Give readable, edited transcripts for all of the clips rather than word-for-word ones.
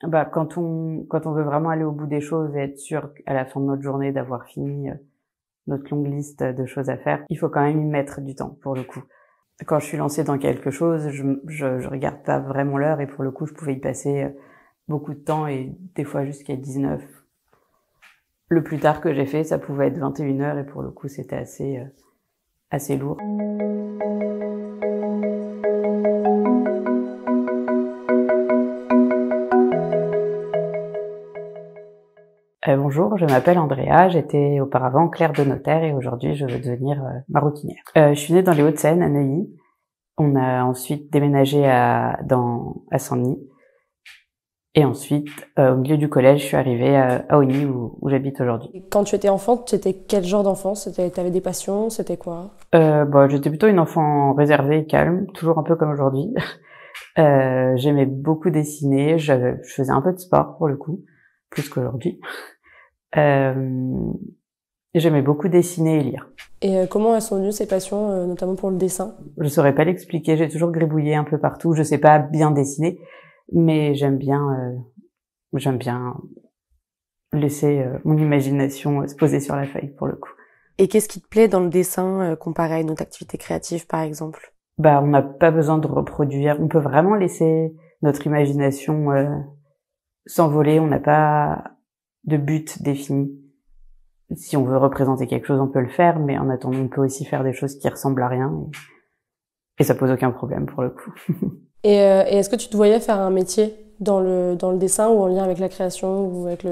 Bah, quand on veut vraiment aller au bout des choses et être sûr à la fin de notre journée d'avoir fini notre longue liste de choses à faire, il faut quand même y mettre du temps pour le coup. Quand je suis lancée dans quelque chose, je regarde pas vraiment l'heure et pour le coup, je pouvais y passer beaucoup de temps et des fois jusqu'à 19. Le plus tard que j'ai fait, ça pouvait être 21 heures et pour le coup, c'était assez lourd. Bonjour, je m'appelle Andrea, j'étais auparavant clerc de notaire et aujourd'hui je veux devenir maroquinière. Je suis née dans les Hauts-de-Seine, à Neuilly. On a ensuite déménagé à Saint-Denis. Et ensuite, au milieu du collège, je suis arrivée à Ogny, où j'habite aujourd'hui. Et quand tu étais enfant, tu étais quel genre d'enfant? T'avais des passions? C'était quoi? J'étais plutôt une enfant réservée et calme, toujours un peu comme aujourd'hui. J'aimais beaucoup dessiner, je faisais un peu de sport pour le coup, plus qu'aujourd'hui. J'aimais beaucoup dessiner et lire. Et comment elles sont venues ces passions, notamment pour le dessin? Je saurais pas l'expliquer, j'ai toujours gribouillé un peu partout. Je sais pas bien dessiner, mais j'aime bien laisser mon imagination se poser sur la feuille pour le coup. Et qu'est-ce qui te plaît dans le dessin comparé à une autre activité créative, par exemple? Bah, on n'a pas besoin de reproduire. On peut vraiment laisser notre imagination s'envoler. On n'a pas de but défini. Si on veut représenter quelque chose, on peut le faire, mais en attendant, on peut aussi faire des choses qui ressemblent à rien et ça pose aucun problème pour le coup. Et est-ce que tu te voyais faire un métier dans le dessin ou en lien avec la création ou avec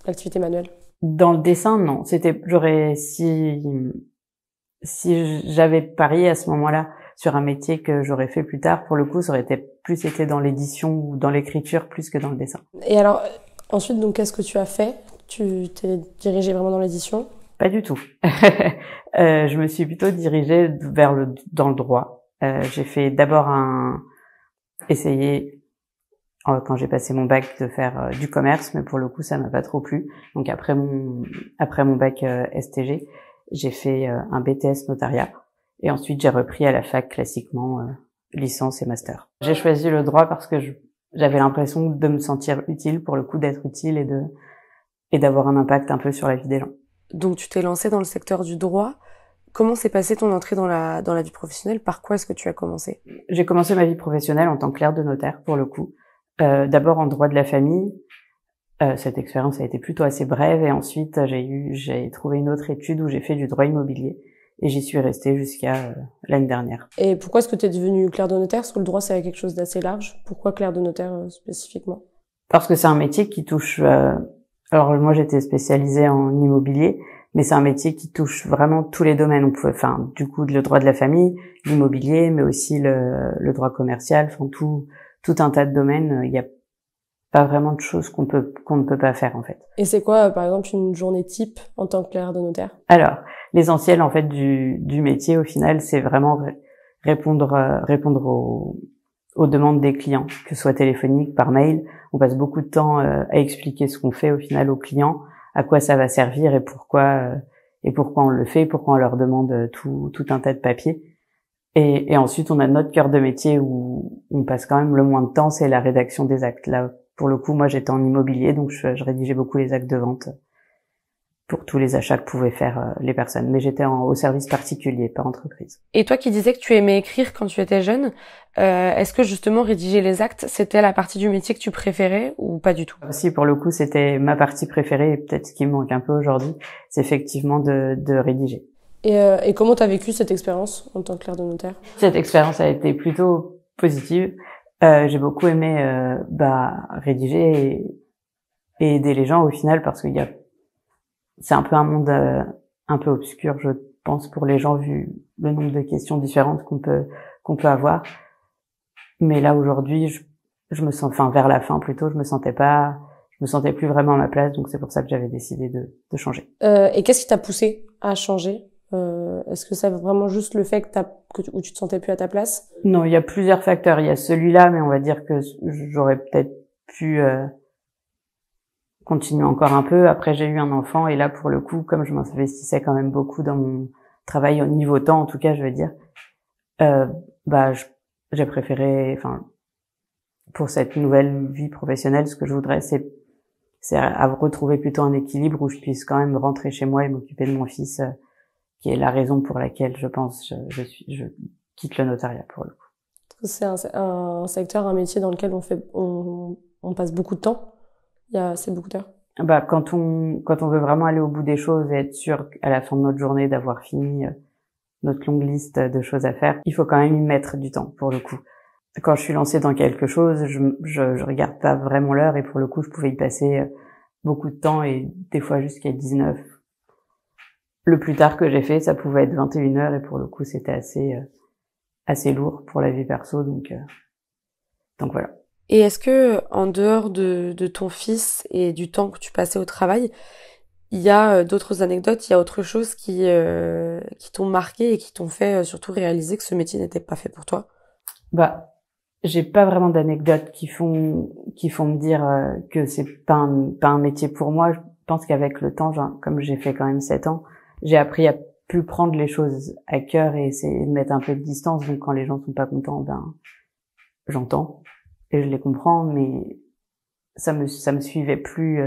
l'activité manuelle? Dans le dessin, non. Si j'avais parié à ce moment-là sur un métier que j'aurais fait plus tard, pour le coup, ça aurait été dans l'édition ou dans l'écriture plus que dans le dessin. Et alors, ensuite, donc, qu'est-ce que tu as fait? Tu t'es dirigée vraiment dans l'édition? Pas du tout. Je me suis plutôt dirigée dans le droit. J'ai fait d'abord essayer quand j'ai passé mon bac de faire du commerce, mais pour le coup ça m'a pas trop plu. Donc après mon bac STG, j'ai fait un BTS notariat et ensuite j'ai repris à la fac classiquement licence et master. J'ai choisi le droit parce que j'avais l'impression de me sentir utile, pour le coup d'être utile et d'avoir un impact un peu sur la vie des gens. Donc, tu t'es lancée dans le secteur du droit. Comment s'est passée ton entrée dans la vie professionnelle? Par quoi est-ce que tu as commencé? J'ai commencé ma vie professionnelle en tant que clerc de notaire, pour le coup. D'abord en droit de la famille. Cette expérience a été plutôt assez brève et ensuite j'ai trouvé une autre étude où j'ai fait du droit immobilier et j'y suis restée jusqu'à l'année dernière. Et pourquoi est-ce que tu es devenue clerc de notaire? Parce que le droit, c'est quelque chose d'assez large. Pourquoi clerc de notaire spécifiquement? Parce que c'est un métier qui touche... alors moi j'étais spécialisée en immobilier, mais c'est un métier qui touche vraiment tous les domaines. On pouvait, du coup, le droit de la famille, l'immobilier, mais aussi le droit commercial, tout un tas de domaines. Il y a pas vraiment de choses qu'on ne peut pas faire en fait. Et c'est quoi, par exemple, une journée type en tant que clerc de notaire? Alors, l'essentiel en fait du métier au final, c'est vraiment répondre aux demandes des clients, que ce soit téléphonique, par mail. On passe beaucoup de temps à expliquer ce qu'on fait au final aux clients, à quoi ça va servir et pourquoi on le fait, pourquoi on leur demande tout un tas de papiers. Et ensuite, on a notre cœur de métier où on passe quand même le moins de temps, c'est la rédaction des actes. Là, pour le coup, moi, j'étais en immobilier, donc je rédigeais beaucoup les actes de vente pour tous les achats que pouvaient faire les personnes. Mais j'étais au service particulier, pas entreprise. Et toi qui disais que tu aimais écrire quand tu étais jeune, est-ce que justement rédiger les actes, c'était la partie du métier que tu préférais ou pas du tout? Si, pour le coup, c'était ma partie préférée et peut-être ce qui me manque un peu aujourd'hui, c'est effectivement de rédiger. Et comment t'as vécu cette expérience en tant que clerc de notaire? Cette expérience a été plutôt positive. J'ai beaucoup aimé rédiger et aider les gens au final parce c'est un peu un monde un peu obscur, je pense, pour les gens vu le nombre de questions différentes qu'on peut avoir. Mais là aujourd'hui, je me sens, vers la fin plutôt, je me sentais plus vraiment à ma place, donc c'est pour ça que j'avais décidé de changer. Et qu'est-ce qui t'a poussé à changer? Est-ce que c'est vraiment juste le fait où tu te sentais plus à ta place? Non, il y a plusieurs facteurs. Il y a celui-là, mais on va dire que j'aurais peut-être pu continuer encore un peu. Après, j'ai eu un enfant et là, pour le coup, comme je m'investissais quand même beaucoup dans mon travail au niveau temps, en tout cas, je veux dire, j'ai préféré, pour cette nouvelle vie professionnelle, ce que je voudrais, c'est retrouver plutôt un équilibre où je puisse quand même rentrer chez moi et m'occuper de mon fils, qui est la raison pour laquelle je pense je quitte le notariat pour le coup. C'est un secteur, un métier dans lequel on passe beaucoup de temps. C'est beaucoup d'heures. Bah, quand on veut vraiment aller au bout des choses et être sûr à la fin de notre journée d'avoir fini notre longue liste de choses à faire, il faut quand même y mettre du temps pour le coup. Quand je suis lancée dans quelque chose, je regarde pas vraiment l'heure et pour le coup, je pouvais y passer beaucoup de temps et des fois jusqu'à 19. Le plus tard que j'ai fait, ça pouvait être 21h et pour le coup, c'était assez lourd pour la vie perso, donc voilà. Et est-ce que, en dehors de ton fils et du temps que tu passais au travail, il y a d'autres anecdotes, il y a autre chose qui t'ont marqué et qui t'ont fait surtout réaliser que ce métier n'était pas fait pour toi? Bah, j'ai pas vraiment d'anecdotes qui font me dire que c'est pas un métier pour moi. Je pense qu'avec le temps, genre, comme j'ai fait quand même 7 ans, j'ai appris à plus prendre les choses à cœur et essayer de mettre un peu de distance. Donc quand les gens sont pas contents, ben j'entends et je les comprends, mais ça me suivait plus.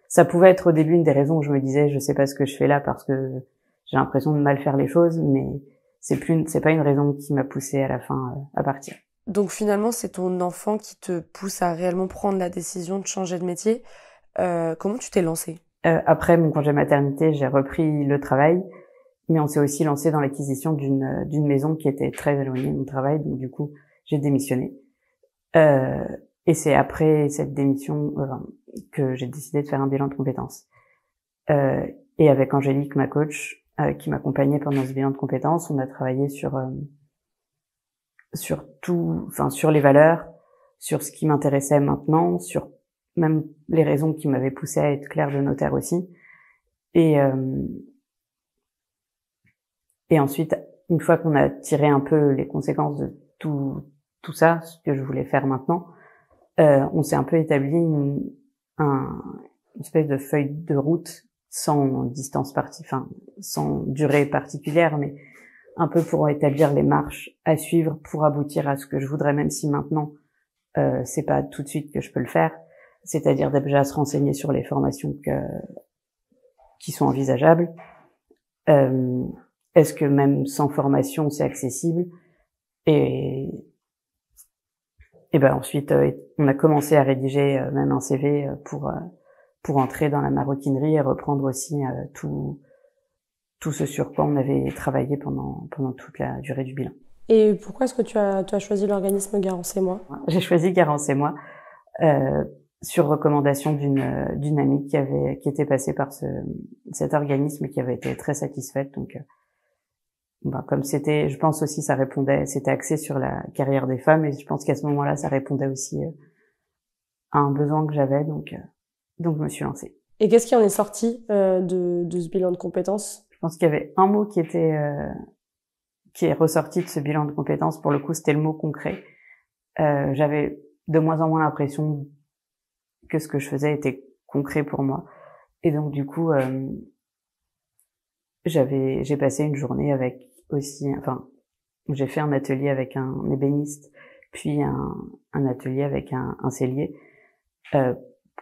Ça pouvait être au début une des raisons où je me disais je sais pas ce que je fais là parce que j'ai l'impression de mal faire les choses, mais c'est pas une raison qui m'a poussée à la fin à partir. Donc finalement, c'est ton enfant qui te pousse à réellement prendre la décision de changer de métier. Comment tu t'es lancée? Après mon congé maternité, j'ai repris le travail, mais on s'est aussi lancé dans l'acquisition d'une maison qui était très éloignée de mon travail, donc du coup, j'ai démissionné. Et c'est après cette démission que j'ai décidé de faire un bilan de compétences. Et avec Angélique, ma coach, qui m'accompagnait pendant ce bilan de compétences, on a travaillé sur tout, enfin sur les valeurs, sur ce qui m'intéressait maintenant, sur même les raisons qui m'avaient poussé à être clerc de notaire aussi. Et ensuite, une fois qu'on a tiré un peu les conséquences de tout ça, ce que je voulais faire maintenant, on s'est un peu établi une espèce de feuille de route sans sans durée particulière, mais un peu pour établir les marches à suivre pour aboutir à ce que je voudrais, même si maintenant c'est pas tout de suite que je peux le faire, c'est-à-dire déjà se renseigner sur les formations qui sont envisageables. Est-ce que même sans formation c'est accessible? Et ben ensuite on a commencé à rédiger même un CV pour entrer dans la maroquinerie et reprendre aussi tout ce sur quoi on avait travaillé pendant toute la durée du bilan. Et pourquoi est-ce que tu as choisi l'organisme Garance et moi? J'ai choisi Garance et moi sur recommandation d'une amie qui était passée par cet organisme et qui avait été très satisfaite. Donc comme c'était, je pense aussi c'était axé sur la carrière des femmes et je pense qu'à ce moment-là ça répondait aussi à un besoin que j'avais, donc je me suis lancée. Et qu'est-ce qui en est sorti de ce bilan de compétences? Je pense qu'il y avait un mot qui est ressorti de ce bilan de compétences. Pour le coup, c'était le mot concret. J'avais de moins en moins l'impression que ce que je faisais était concret pour moi. Et donc, du coup, j'ai passé une journée j'ai fait un atelier avec un ébéniste, puis un atelier avec un sellier,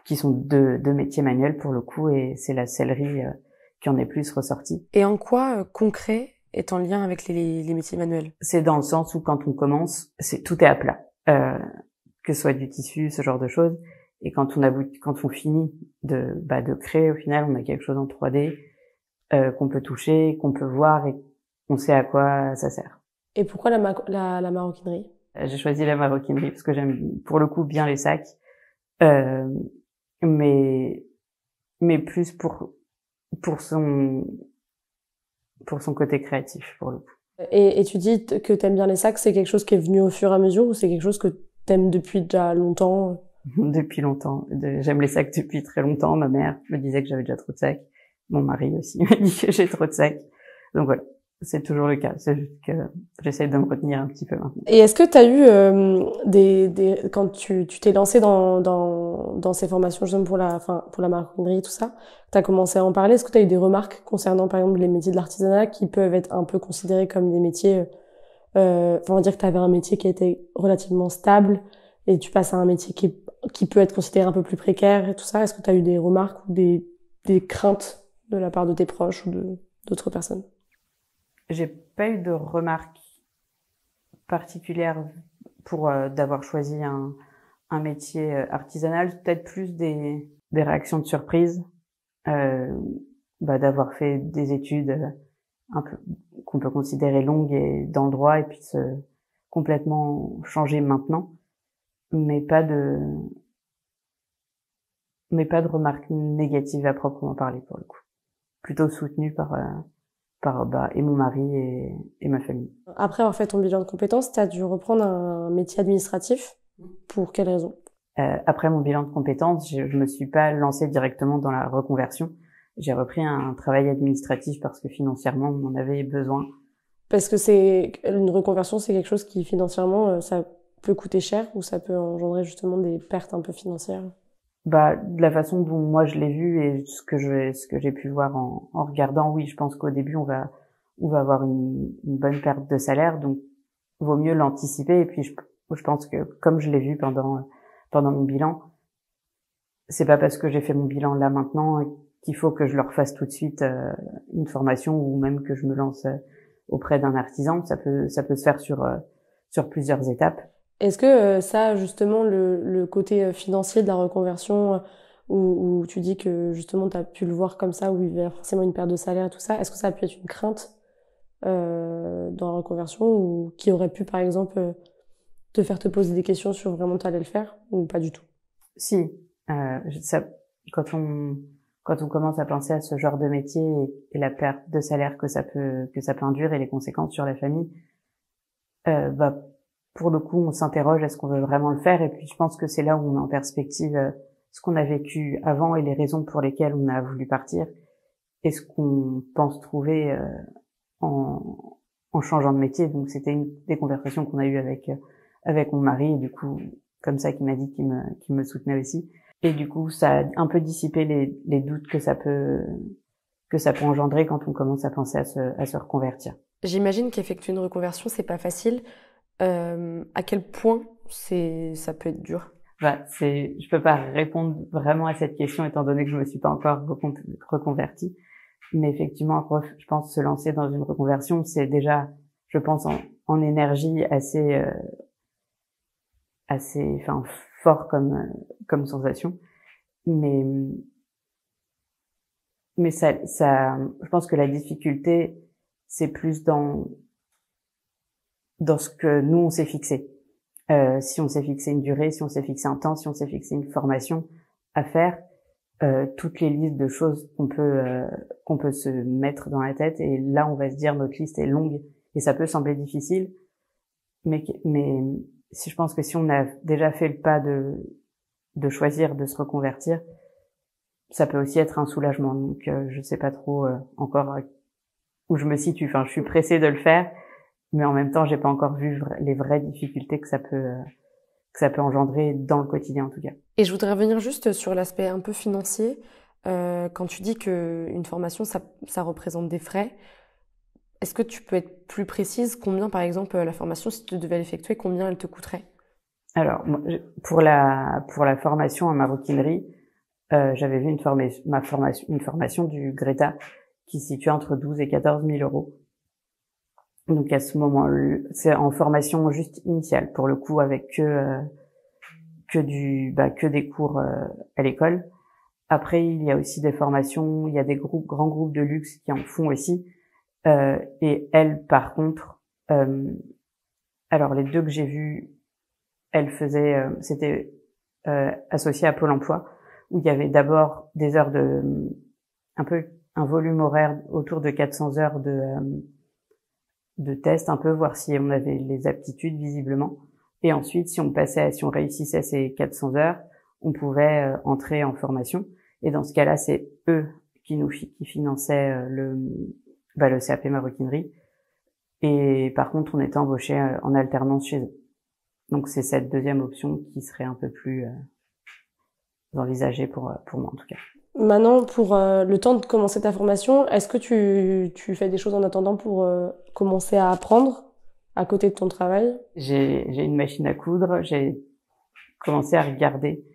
qui sont deux métiers manuels pour le coup, et c'est la sellerie qui en est plus ressortie. Et en quoi concret est en lien avec les métiers manuels? C'est dans le sens où quand on commence, tout est à plat, que ce soit du tissu, ce genre de choses, et quand on finit de créer, au final, on a quelque chose en 3D qu'on peut toucher, qu'on peut voir, et on sait à quoi ça sert. Et pourquoi la maroquinerie? J'ai choisi la maroquinerie parce que j'aime pour le coup bien les sacs, mais plus pour son côté créatif pour le coup. Et tu dis que t'aimes bien les sacs, c'est quelque chose qui est venu au fur et à mesure ou c'est quelque chose que t'aimes depuis déjà longtemps? Depuis longtemps. J'aime les sacs depuis très longtemps. Ma mère me disait que j'avais déjà trop de sacs. Mon mari aussi me dit que j'ai trop de sacs. Donc voilà, c'est toujours le cas. C'est juste que j'essaie de me retenir un petit peu maintenant. Et est-ce que t'as eu quand tu t'es lancé dans ces formations justement pour la maroquinerie et tout ça, t'as commencé à en parler? Est-ce que t'as eu des remarques concernant par exemple les métiers de l'artisanat qui peuvent être un peu considérés comme des métiers on va dire que t'avais un métier qui était relativement stable, et tu passes à un métier qui peut être considéré un peu plus précaire et tout ça, est-ce que tu as eu des remarques ou des craintes de la part de tes proches ou d'autres personnes? J'ai pas eu de remarques particulières pour d'avoir choisi un métier artisanal, peut-être plus des réactions de surprise, d'avoir fait des études un peu qu'on peut considérer longues et dans le droit et puis se complètement changer maintenant, mais pas de remarques négatives à proprement parler pour le coup. Plutôt soutenue par et mon mari et ma famille. Après avoir fait ton bilan de compétences, tu as dû reprendre un métier administratif. Pour quelle raison? Après mon bilan de compétences, je me suis pas lancée directement dans la reconversion. J'ai repris un travail administratif parce que financièrement, on en avait besoin. Parce que c'est une reconversion, c'est quelque chose qui financièrement, ça peut coûter cher ou ça peut engendrer justement des pertes un peu financières? De la façon dont moi je l'ai vu et ce que j'ai pu voir en regardant, oui, je pense qu'au début on va avoir une bonne perte de salaire, donc vaut mieux l'anticiper. Et puis je pense que comme je l'ai vu pendant mon bilan, c'est pas parce que j'ai fait mon bilan là maintenant qu'il faut que je le refasse tout de suite une formation ou même que je me lance auprès d'un artisan. Ça peut se faire sur plusieurs étapes. Est-ce que ça, justement, le côté financier de la reconversion, où tu dis que justement tu as pu le voir comme ça, où il y a forcément une perte de salaire et tout ça, est-ce que ça a pu être une crainte dans la reconversion ou qui aurait pu, par exemple, te faire te poser des questions sur vraiment tu allais le faire ou pas du tout? Si, quand on commence à penser à ce genre de métier et la perte de salaire que ça peut induire et les conséquences sur la famille, pour le coup, on s'interroge, est-ce qu'on veut vraiment le faire? Et puis, je pense que c'est là où on met en perspective ce qu'on a vécu avant et les raisons pour lesquelles on a voulu partir et ce qu'on pense trouver en changeant de métier. Donc, c'était une des conversations qu'on a eues avec mon mari et du coup, comme ça, qui m'a dit qu'il me soutenait aussi. Et du coup, ça a un peu dissipé les doutes que ça peut engendrer quand on commence à penser à se reconvertir. J'imagine qu'effectuer une reconversion, c'est pas facile. À quel point ça peut être dur? Je peux pas répondre vraiment à cette question étant donné que je me suis pas encore reconvertie. Mais effectivement, je pense se lancer dans une reconversion, c'est déjà, je pense, en énergie assez fort comme sensation. Mais ça, je pense que la difficulté, c'est plus dans ce que nous on s'est fixé. Si on s'est fixé une durée, si on s'est fixé un temps, si on s'est fixé une formation à faire, toutes les listes de choses qu'on peut se mettre dans la tête, et là on va se dire notre liste est longue et ça peut sembler difficile, mais si je pense que si on a déjà fait le pas de choisir de se reconvertir, ça peut aussi être un soulagement. Donc je sais pas trop encore où je me situe. Enfin, je suis pressée de le faire, mais en même temps, j'ai pas encore vu les vraies difficultés que ça peut engendrer dans le quotidien en tout cas. Et je voudrais revenir juste sur l'aspect un peu financier. Quand tu dis que une formation, ça représente des frais, est-ce que tu peux être plus précise? Combien, par exemple, la formation, si tu devais l'effectuer, combien elle te coûterait? Alors, pour la formation en maroquinerie, j'avais vu une formation du Greta qui se situe entre 12 et 14 000 euros. Donc à ce moment, c'est en formation juste initiale, pour le coup, avec que des cours à l'école. Après, il y a aussi des formations, il y a des grands groupes de luxe qui en font aussi. Et elles, par contre, alors les deux que j'ai vus, elles faisaient, c'était associé à Pôle emploi, où il y avait d'abord des heures un volume horaire autour de 400 heures de tests, un peu voir si on avait les aptitudes visiblement. Et ensuite, si on réussissait ces 400 heures, on pouvait entrer en formation. Et dans ce cas-là, c'est eux qui finançaient le CAP maroquinerie. Et par contre, on était embauché en alternance chez eux. Donc c'est cette deuxième option qui serait un peu plus envisagée pour moi en tout cas. Maintenant, pour le temps de commencer ta formation, est-ce que tu fais des choses en attendant pour commencer à apprendre à côté de ton travail? J'ai une machine à coudre, j'ai commencé à regarder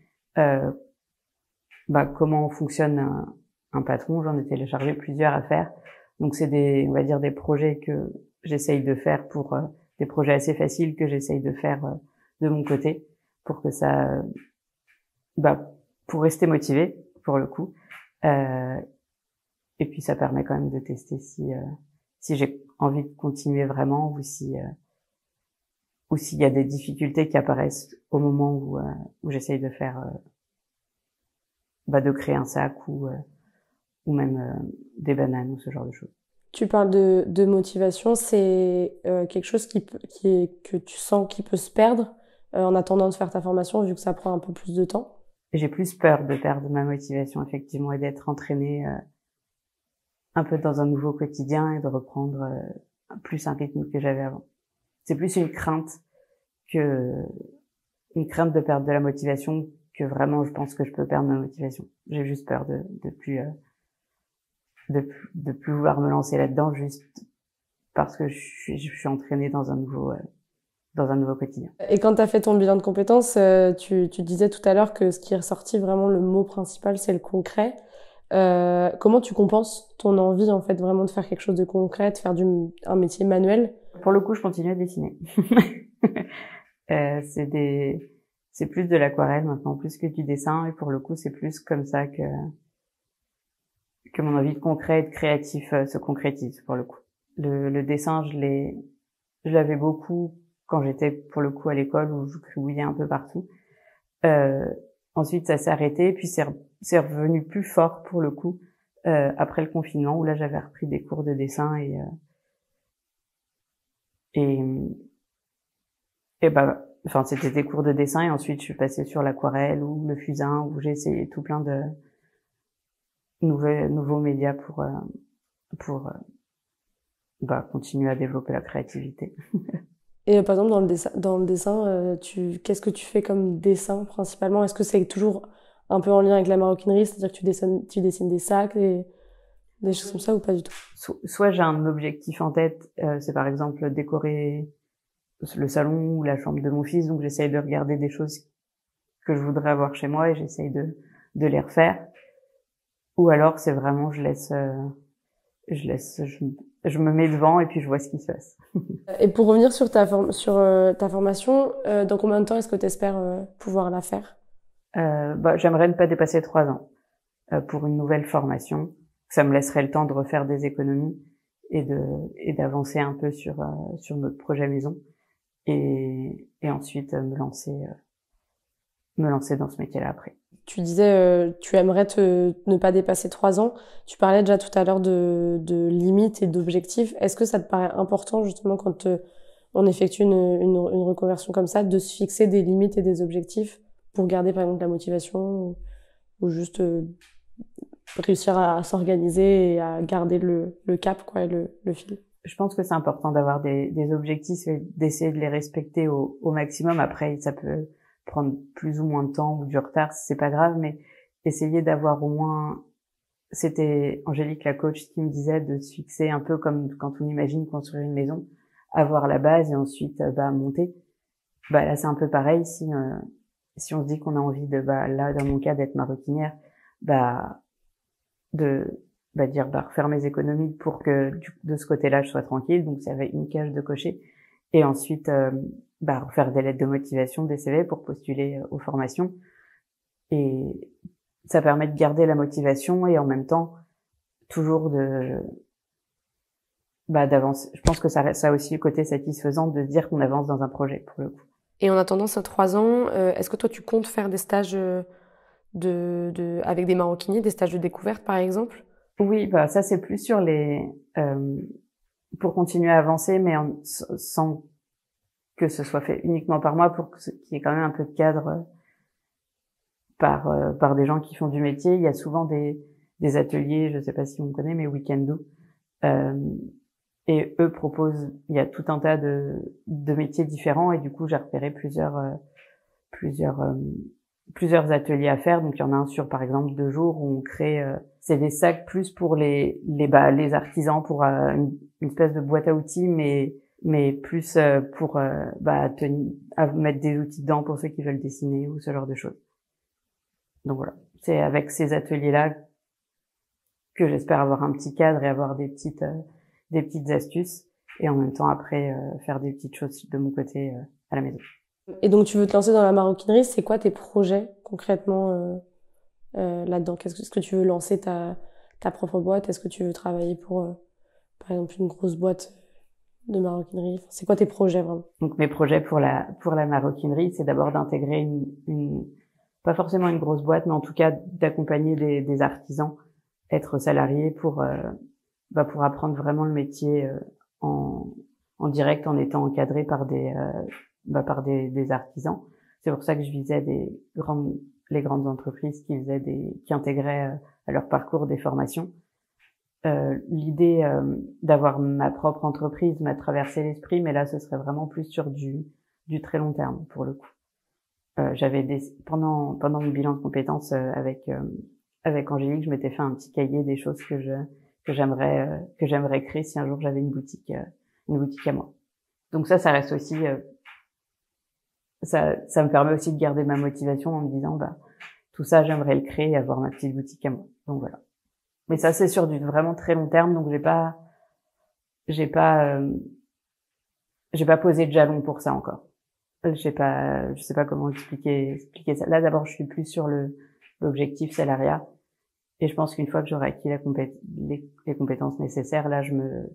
comment fonctionne un patron. J'en ai téléchargé plusieurs à faire. Donc c'est on va dire des projets que j'essaye de faire des projets assez faciles que j'essaye de faire de mon côté pour que ça, pour rester motivé pour le coup. Et puis ça permet quand même de tester si j'ai envie de continuer vraiment ou s'il y a des difficultés qui apparaissent au moment où j'essaye de faire de créer un sac ou même des bananes ou ce genre de choses. Tu parles de motivation, c'est quelque chose que tu sens qui peut se perdre en attendant de faire ta formation vu que ça prend un peu plus de temps? J'ai plus peur de perdre ma motivation effectivement et d'être entraînée un peu dans un nouveau quotidien et de reprendre plus un rythme que j'avais avant. C'est plus une crainte de perdre de la motivation que vraiment je pense que je peux perdre ma motivation. J'ai juste peur de plus vouloir me lancer là-dedans juste parce que je suis entraînée dans un nouveau quotidien. Et quand tu as fait ton bilan de compétences, tu disais tout à l'heure que ce qui est ressorti vraiment le mot principal, c'est le concret. Comment tu compenses ton envie en fait vraiment de faire quelque chose de concret, de faire un métier manuel? Pour le coup, je continue à dessiner. C'est plus de l'aquarelle maintenant, plus que du dessin, et pour le coup, c'est plus comme ça que mon envie de concret et de créatif se concrétise pour le coup. Le dessin, je l'avais beaucoup quand j'étais pour le coup à l'école où je cribouillais un peu partout. Ensuite, ça s'est arrêté, puis c'est revenu plus fort pour le coup après le confinement où là j'avais repris des cours de dessin c'était des cours de dessin et ensuite je suis passée sur l'aquarelle ou le fusain où j'ai essayé tout plein de nouveaux médias pour continuer à développer la créativité. Et par exemple dans le dessin, qu'est-ce que tu fais comme dessin principalement? Est-ce que c'est toujours un peu en lien avec la maroquinerie, c'est-à-dire que tu dessines des sacs, des choses comme ça ou pas du tout? Soit j'ai un objectif en tête, c'est par exemple décorer le salon ou la chambre de mon fils, donc j'essaye de regarder des choses que je voudrais avoir chez moi et j'essaye de les refaire. Ou alors c'est vraiment je me mets devant et puis je vois ce qui se passe. Et pour revenir sur ta formation, dans combien de temps est-ce que tu espères pouvoir la faire? J'aimerais ne pas dépasser 3 ans pour une nouvelle formation. Ça me laisserait le temps de refaire des économies et d'avancer un peu sur notre projet maison et ensuite me lancer dans ce métier-là après. Tu disais tu aimerais ne pas dépasser 3 ans. Tu parlais déjà tout à l'heure de limites et d'objectifs. Est-ce que ça te paraît important justement quand on effectue une reconversion comme ça de se fixer des limites et des objectifs pour garder par exemple la motivation ou juste réussir à s'organiser et à garder le cap quoi et le fil? Je pense que c'est important d'avoir des objectifs et d'essayer de les respecter au maximum. Après, ça peut prendre plus ou moins de temps ou du retard, c'est pas grave, mais essayer d'avoir au moins, c'était Angélique la coach qui me disait de se fixer un peu comme quand on imagine construire une maison, avoir la base et ensuite monter. Là c'est un peu pareil si on se dit qu'on a envie de là dans mon cas d'être maroquinière, refaire mes économies pour que de ce côté-là je sois tranquille, donc ça avait une case de cocher et ensuite refaire des lettres de motivation, des CV pour postuler aux formations. Et ça permet de garder la motivation et en même temps toujours d'avancer. Je pense que ça a aussi le côté satisfaisant de se dire qu'on avance dans un projet pour le coup. Et en attendant ces 3 ans, est-ce que toi tu comptes faire des stages avec des maroquiniers, des stages de découverte par exemple? Oui, ça c'est plus sur pour continuer à avancer, mais sans que ce soit fait uniquement par moi, pour qu'il y ait quand même un peu de cadre par des gens qui font du métier. Il y a souvent des ateliers, je sais pas si on connaît, mais Weekendo, et eux proposent, il y a tout un tas de métiers différents, et du coup j'ai repéré plusieurs ateliers à faire. Donc il y en a un sur par exemple 2 jours où on crée c'est des sacs plus pour les artisans, pour une espèce de boîte à outils mais mais plus pour à mettre des outils dedans pour ceux qui veulent dessiner ou ce genre de choses. Donc voilà, c'est avec ces ateliers-là que j'espère avoir un petit cadre et avoir des petites astuces, et en même temps après faire des petites choses de mon côté à la maison. Et donc tu veux te lancer dans la maroquinerie, c'est quoi tes projets concrètement là-dedans? Est-ce que tu veux lancer ta propre boîte? Est-ce que tu veux travailler pour par exemple une grosse boîte de maroquinerie? C'est quoi tes projets vraiment? Donc mes projets pour la maroquinerie, c'est d'abord d'intégrer une pas forcément une grosse boîte, mais en tout cas d'accompagner des artisans, être salarié pour apprendre vraiment le métier en direct, en étant encadré par des artisans. C'est pour ça que je visais les grandes entreprises qui intégraient à leur parcours des formations. L'idée d'avoir ma propre entreprise m'a traversé l'esprit, mais là ce serait vraiment plus sur du très long terme pour le coup. J'avais pendant mon bilan de compétences avec Angélique, je m'étais fait un petit cahier des choses que j'aimerais créer si un jour j'avais une boutique à moi. Donc ça reste aussi ça me permet aussi de garder ma motivation en me disant tout ça j'aimerais le créer et avoir ma petite boutique à moi. Donc voilà. Mais ça c'est sur du vraiment très long terme, donc j'ai pas posé de jalon pour ça encore. Je sais pas comment expliquer ça. Là d'abord je suis plus sur l'objectif salariat, et je pense qu'une fois que j'aurai acquis les compétences nécessaires, là je me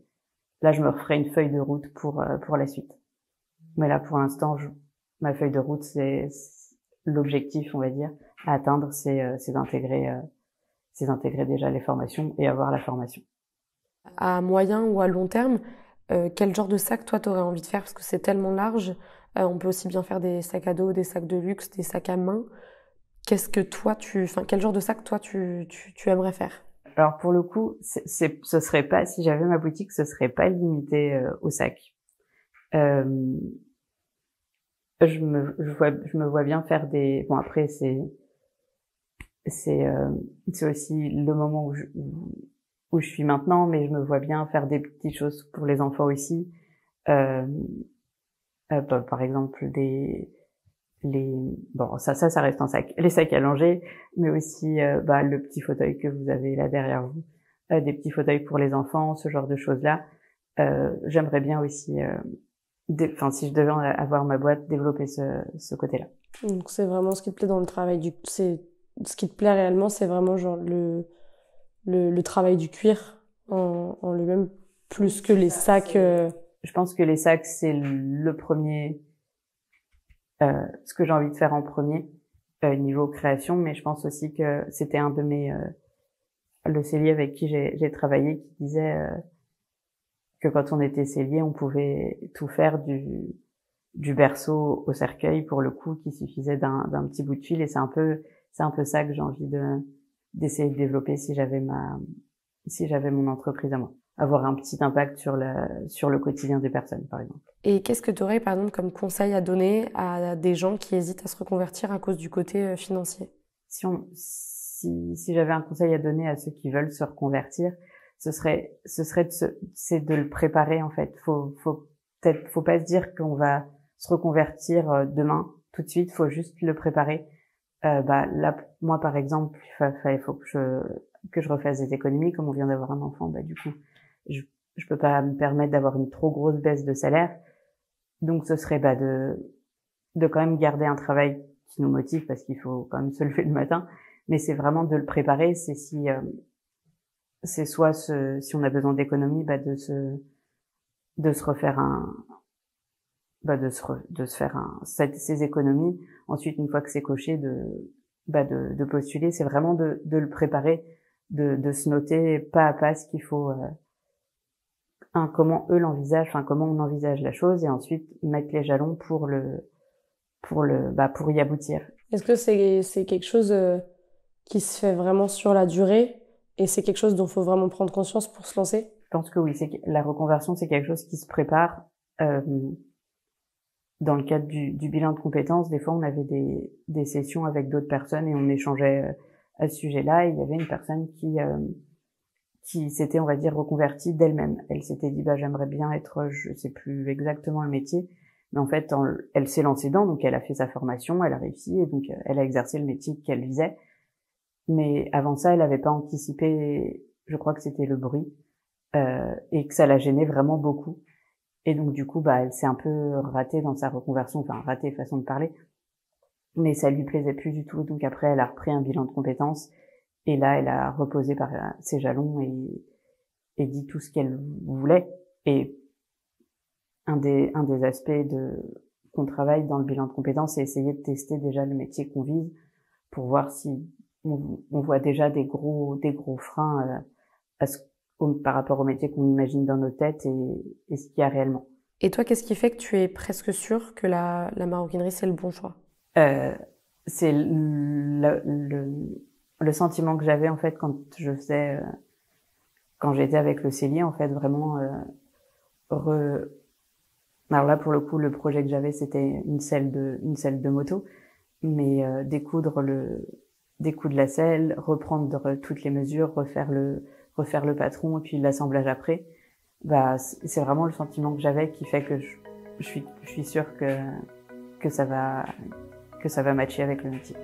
referai une feuille de route pour la suite. Mais là pour l'instant ma feuille de route, c'est l'objectif, on va dire, à atteindre, c'est d'intégrer déjà les formations et avoir la formation. À moyen ou à long terme, quel genre de sac toi t'aurais envie de faire? Parce que c'est tellement large. On peut aussi bien faire des sacs à dos, des sacs de luxe, des sacs à main. Qu'est-ce que toi quel genre de sac toi tu aimerais faire? Alors pour le coup, ce serait pas, si j'avais ma boutique, ce serait pas limité au sac. Je me vois bien faire bon après c'est aussi le moment où je suis maintenant, mais je me vois bien faire des petites choses pour les enfants aussi. Par exemple ça reste un sac, les sacs à langer, mais aussi le petit fauteuil que vous avez là derrière vous, des petits fauteuils pour les enfants, ce genre de choses là. J'aimerais bien aussi si je devais avoir ma boîte, développer ce côté-là. Donc c'est vraiment ce qui te plaît dans le travail ce qui te plaît réellement, c'est vraiment genre le travail du cuir en lui-même, plus que les sacs. Je pense que les sacs, c'est le premier, ce que j'ai envie de faire en premier, niveau création, mais je pense aussi que c'était un de le sellier avec qui j'ai travaillé, qui disait que quand on était sellier, on pouvait tout faire du berceau au cercueil, pour le coup, qu'il suffisait d'un petit bout de fil, et c'est un peu ça que j'ai envie d'essayer de développer si j'avais mon entreprise à moi. Avoir un petit impact sur le quotidien des personnes, par exemple. Et qu'est-ce que tu aurais, par exemple, comme conseil à donner à des gens qui hésitent à se reconvertir à cause du côté financier? Si j'avais un conseil à donner à ceux qui veulent se reconvertir, ce serait de le préparer, en fait. Faut pas se dire qu'on va se reconvertir demain, tout de suite. Faut juste le préparer. Là, moi, par exemple, il faut que je refasse des économies. Comme on vient d'avoir un enfant, du coup, je peux pas me permettre d'avoir une trop grosse baisse de salaire. Donc, ce serait de quand même garder un travail qui nous motive, parce qu'il faut quand même se lever le matin. Mais c'est vraiment de le préparer. C'est c'est soit si on a besoin d'économies, de se refaire de se faire ces économies. Ensuite, une fois que c'est coché, de postuler. C'est vraiment de le préparer, de se noter pas à pas ce qu'il faut, comment eux l'envisagent, comment on envisage la chose, et ensuite mettre les jalons pour y aboutir. Est-ce que c'est quelque chose qui se fait vraiment sur la durée, et c'est quelque chose dont il faut vraiment prendre conscience pour se lancer? Je pense que oui, la reconversion, c'est quelque chose qui se prépare. Dans le cadre du bilan de compétences, des fois on avait des sessions avec d'autres personnes et on échangeait à ce sujet-là, et il y avait une personne qui s'était, on va dire, reconvertie d'elle-même. Elle s'était dit, bah, j'aimerais bien être, je sais plus exactement le métier, mais en fait, elle s'est lancée dedans, donc elle a fait sa formation, elle a réussi, et donc elle a exercé le métier qu'elle visait. Mais avant ça, elle avait pas anticipé, je crois que c'était le bruit, et que ça la gênait vraiment beaucoup. Et donc, du coup, bah, elle s'est un peu ratée dans sa reconversion, enfin, ratée façon de parler, mais ça lui plaisait plus du tout. Donc après, elle a repris un bilan de compétences, et là, elle a reposé par ses jalons et dit tout ce qu'elle voulait. Et un des aspects qu'on travaille dans le bilan de compétences, c'est essayer de tester déjà le métier qu'on vise pour voir si on voit déjà des gros freins par rapport au métier qu'on imagine dans nos têtes et ce qu'il y a réellement. Et toi, qu'est-ce qui fait que tu es presque sûre que la maroquinerie, c'est le bon choix? C'est le sentiment que j'avais en fait quand j'étais avec le cellier, en fait, vraiment alors là, pour le coup, le projet que j'avais, c'était une selle de moto, mais découdre la selle, reprendre toutes les mesures, refaire le patron et puis l'assemblage après. Bah, c'est vraiment le sentiment que j'avais qui fait que je suis sûre que ça va matcher avec le métier.